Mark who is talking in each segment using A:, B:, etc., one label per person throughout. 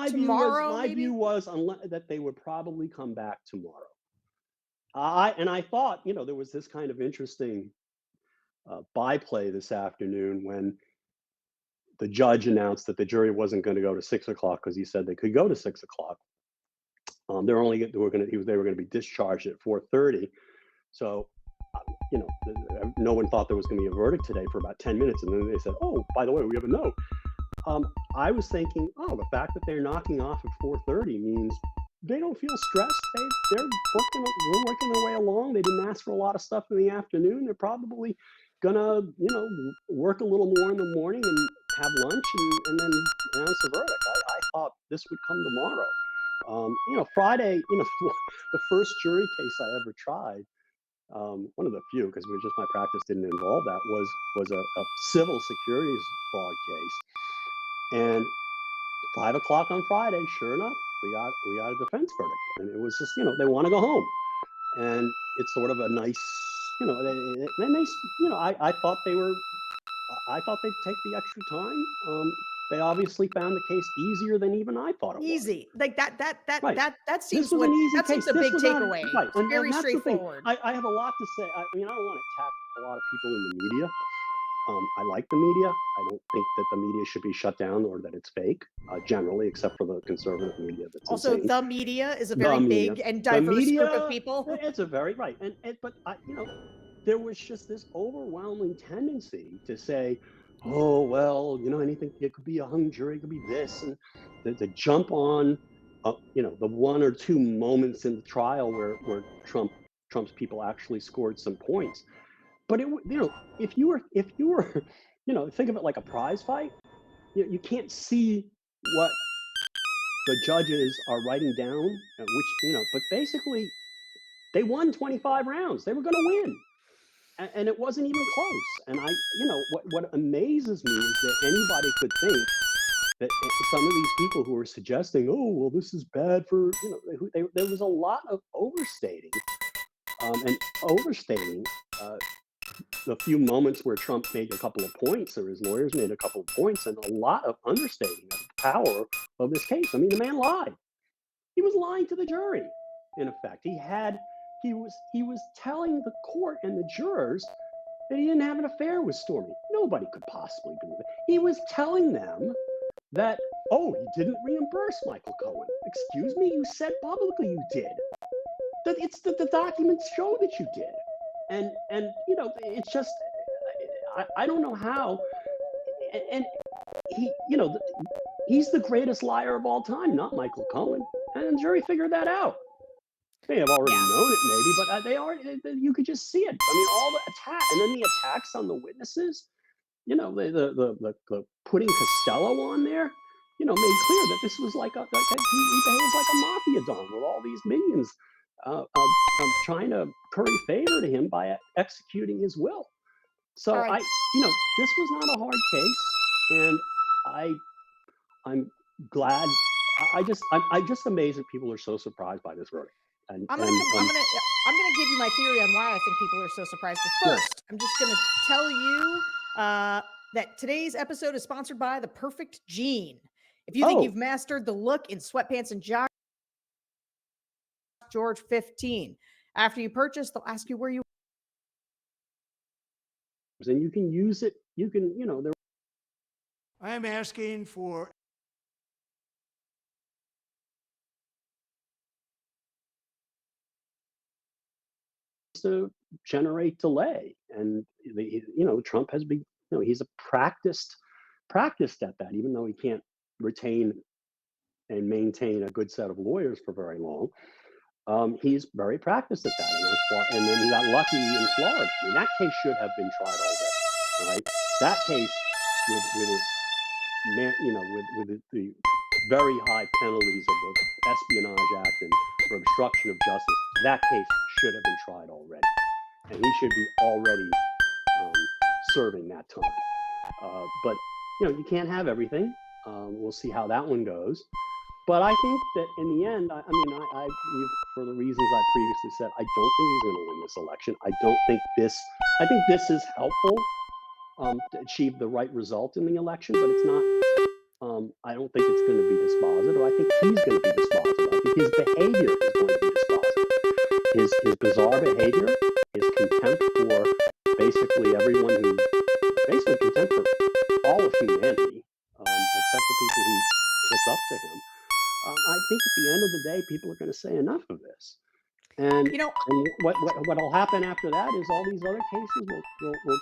A: tomorrow,
B: my
A: maybe?
B: view was that they would probably come back tomorrow. I thought, there was this kind of interesting byplay this afternoon when the judge announced that the jury wasn't going to go to 6 o'clock because he said they could go to 6 o'clock. They were going to be discharged at 4:30. So, no one thought there was going to be a verdict today for about 10 minutes, and then they said, "Oh, by the way, we have a note." I was thinking, oh, the fact that they're knocking off at 4:30 means they don't feel stressed. We're working their way along. They didn't ask for a lot of stuff in the afternoon. They're probably gonna, work a little more in the morning and have lunch and then announce the verdict. I thought this would come tomorrow. Friday, the first jury case I ever tried, one of the few, because my practice didn't involve that, was a civil securities fraud case. And 5 o'clock on Friday, sure enough, we got a defense verdict, and it was just, they want to go home, and it's sort of a nice, I thought they'd take the extra time. They obviously found the case easier than even I thought it was.
A: Easy, like that
B: Right.
A: seems
B: This was an easy
A: that
B: case.
A: seems a
B: This
A: big
B: was not
A: takeaway.
B: right,
A: It's very
B: that's the thing.
A: straightforward.
B: I have a lot to say. I don't want to attack a lot of people in the media. I like the media. I don't think that the media should be shut down or that it's fake, generally, except for the conservative media. That's
A: also
B: insane.
A: the media is a very big and diverse group of people.
B: It's a very right, but there was just this overwhelming tendency to say, "Oh well, anything. It could be a hung jury. It could be this," and to jump on, the one or two moments in the trial where Trump's people actually scored some points. But if you were, think of it like a prize fight. You can't see what the judges are writing down, but basically they won 25 rounds. They were going to win, and it wasn't even close. And what amazes me is that anybody could think that some of these people who are suggesting, oh well, this is bad for, there was a lot of overstating, the few moments where Trump made a couple of points or his lawyers made a couple of points, and a lot of understating of the power of this case. I mean, the man lied. He was lying to the jury, in effect. He was telling the court and the jurors that he didn't have an affair with Stormy. Nobody could possibly believe it. He was telling them that, oh, he didn't reimburse Michael Cohen. Excuse me, you said publicly you did. The documents show that you did. And it's just, I don't know how. And he's the greatest liar of all time, not Michael Cohen. And the jury figured that out. They have already known it, maybe, but you could just see it. I mean, all the attack, and then the attacks on the witnesses. The putting Costello on there, made clear that this was like he behaves like a mafia don with all these minions trying to curry favor to him by executing his will. So
A: right.
B: This was not a hard case, and I'm glad. I'm just amazed that people are so surprised by this verdict.
A: I'm gonna give you my theory on why I think people are so surprised. But first, I'm just gonna tell you that today's episode is sponsored by The Perfect Jean. If you think you've mastered the look in sweatpants and George 15, after you purchase, they'll ask you where you.
B: And you can use it. You can,
C: I'm asking for
B: to generate delay, and Trump has been, he's a practiced at that, even though he can't retain and maintain a good set of lawyers for very long. He's very practiced at that, and that's why. And then he got lucky in Florida. I mean, that case should have been tried already. Right? That case with its with the very high penalties of the Espionage Act and for obstruction of justice, that case should have been tried already, and he should be already serving that time. But you can't have everything. We'll see how that one goes. But I think that in the end, for the reasons I previously said, I don't think he's going to win this election. I think this is helpful to achieve the right result in the election, but it's not I don't think it's going to be dispositive. I think he's going to be dispositive. I think his behavior is going to be dispositive. His bizarre behavior, his contempt for basically everyone who, basically contempt for all of humanity, except for people who kiss up to him. I think at the end of the day, people are going to say enough of this. And
A: You know,
B: what'll happen after that is all these other cases will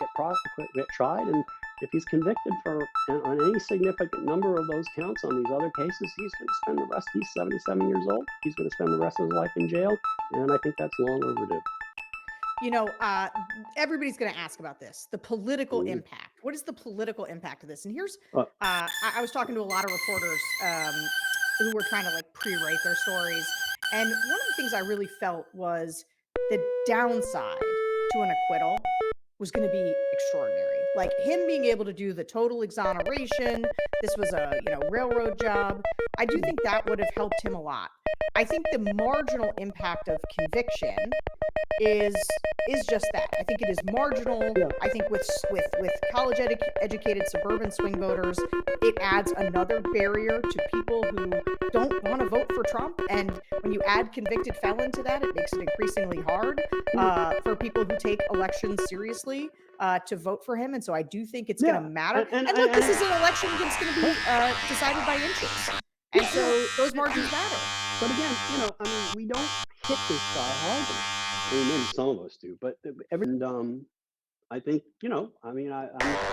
B: get tried, and if he's convicted on any significant number of those counts on these other cases, he's going to spend the rest. He's 77 years old. He's going to spend the rest of his life in jail, and I think that's long overdue.
A: you know, everybody's going to ask about this, the political
B: Mhm.
A: impact. What is the political impact of this? And here's,
B: Uh,
A: I was talking to a lot of reporters who were trying to like pre-write their stories. And one of the things I really felt was the downside to an acquittal was going to be extraordinary. Like him being able to do the total exoneration. This was a, railroad job. I do think that would have helped him a lot. I think the marginal impact of conviction is just that. I think it is marginal.
B: yeah,
A: I think with college educated suburban swing voters, it adds another barrier to people who don't want to vote for Trump. And when you add convicted felon to that, it makes it increasingly hard for people who take elections seriously to vote for him. And so I do think it's going to
B: yeah,
A: matter. And look, this is an election that's going to be decided by inches. And
B: yeah,
A: so those margins matter.
B: But again, we don't hit this guy hard enough. I mean, maybe some of us do, but I think, I'm going to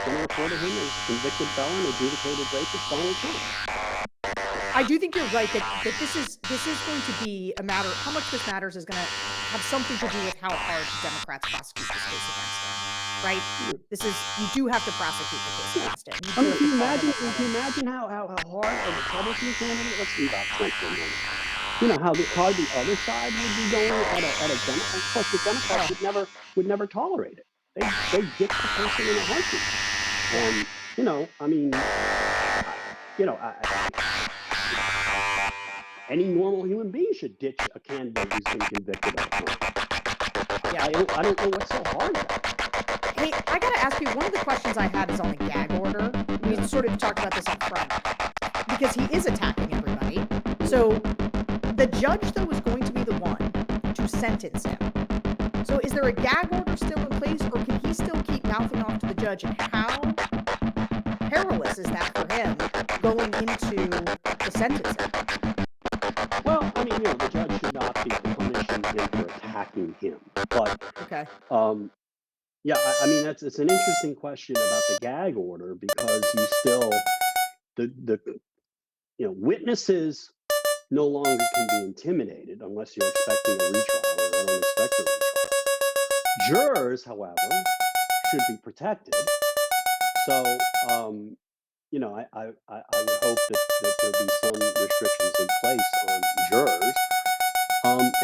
B: refer to him as convicted felon, adjudicated rapist, Donald Trump.
A: I do think you're right that this is going to be a matter. How much this matters is going to have something to do with how hard Democrats prosecute this case against him, right? You do have to prosecute the case against him.
B: I mean, can you imagine how hard a Republican candidate? Let's leave out Trump for a moment. How hard the other side would be going at a Democrat. Of course, the Democrats would never tolerate it. They ditch the person in a heartbeat. And any normal human being should ditch a candidate who's been convicted of a crime.
A: Yeah.
B: I don't know what's so hard about it.
A: Hey, I got to ask you, one of the questions I had is on the gag order. We sort of talked about this up front because he is attacking everybody. So the judge, though, is going to be the one to sentence him. So is there a gag order still in place, or can he still keep mouthing off to the judge? And how perilous is that for him going into the sentencing?
B: Well, the judge should not be punishing him for attacking him. But
A: Okay.
B: yeah, it's an interesting question about the gag order because you still the witnesses no longer can be intimidated unless you're expecting a retrial, and I don't expect a retrial. Jurors, however, should be protected. So, I would hope that there be some restrictions in place on jurors.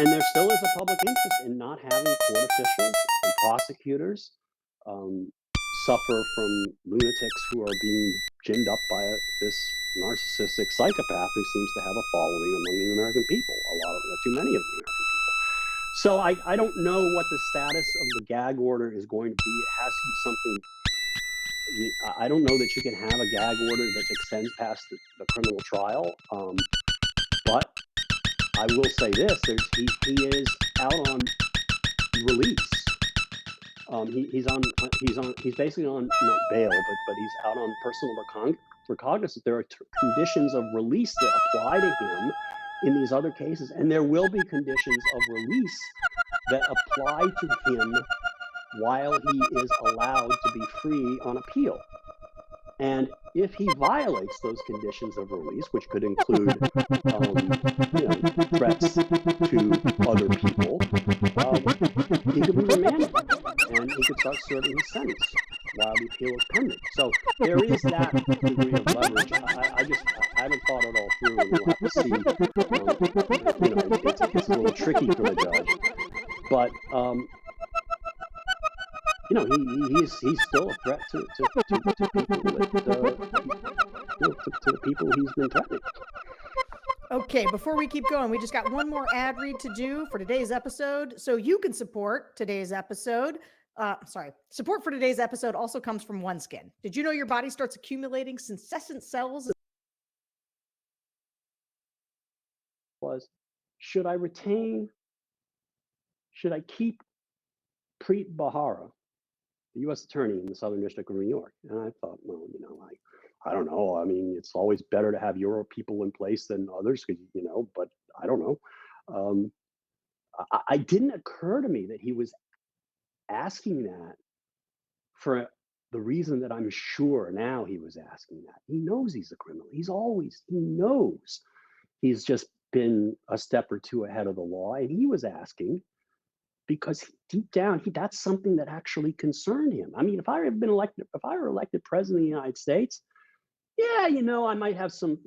B: And there still is a public interest in not having court officials and prosecutors suffer from lunatics who are being ginned up by this narcissistic psychopath who seems to have a following among the American people, too many of the American people. So I don't know what the status of the gag order is going to be. It has to be something. I don't know that you can have a gag order that extends past the criminal trial. But I will say this: he is out on release. He's basically on not bail, but he's out on personal recognizance. There are conditions of release that apply to him in these other cases, and there will be conditions of release that apply to him while he is allowed to be free on appeal. And if he violates those conditions of release, which could include, threats to other people, he could be remanded and he could start serving his sentence while the appeal is pending. So there is that degree of leverage. I haven't thought it all through, and we'll have to see. It's a little tricky for the judge, but he's still a threat to people to the people he's been threatening.
A: Okay, before we keep going, we just got one more ad read to do for today's episode. So you can support today's episode. Support for today's episode also comes from OneSkin. Did you know your body starts accumulating senescent cells
B: should I retain, should I keep Preet Bharara, the U.S. attorney in the Southern District of New York? And I thought, well, I don't know. I mean, it's always better to have your people in place than others, because but I don't know. Um, I didn't occur to me that he was asking that for the reason that I'm sure now he was asking that. He knows he's a criminal. He knows he's just been a step or two ahead of the law. And he was asking because deep down, that's something that actually concerned him. I mean, if I were elected president of the United States, yeah, I might have some